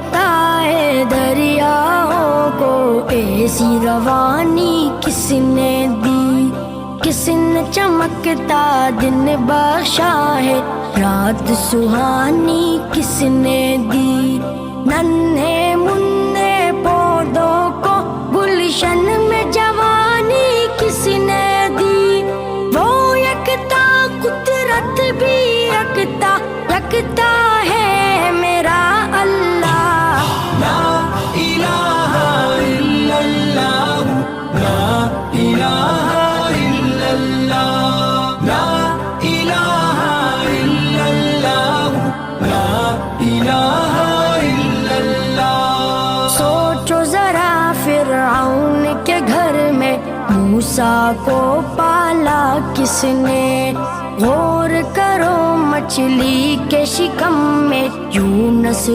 بتائے دریاؤں کو ایسی روانی کس نے دی، کس نے چمکتا دن بخشا ہے، رات سہانی کس نے دی، ننھے منھے پودوں کو گلشن میں جوانی کس نے دی، وہ یکتا قدرت بھی یکتا یکتا ہے میرا اللہ۔ لا الہ الا اللہ، لا الہ الا اللہ، لا الہ الا اللہ، لا الہ الا اللہ۔ سوچو ذرا فرعون کے گھر میں موسیٰ کو پالا کس نے، غور کرو مچھلی کے شکم میں یونس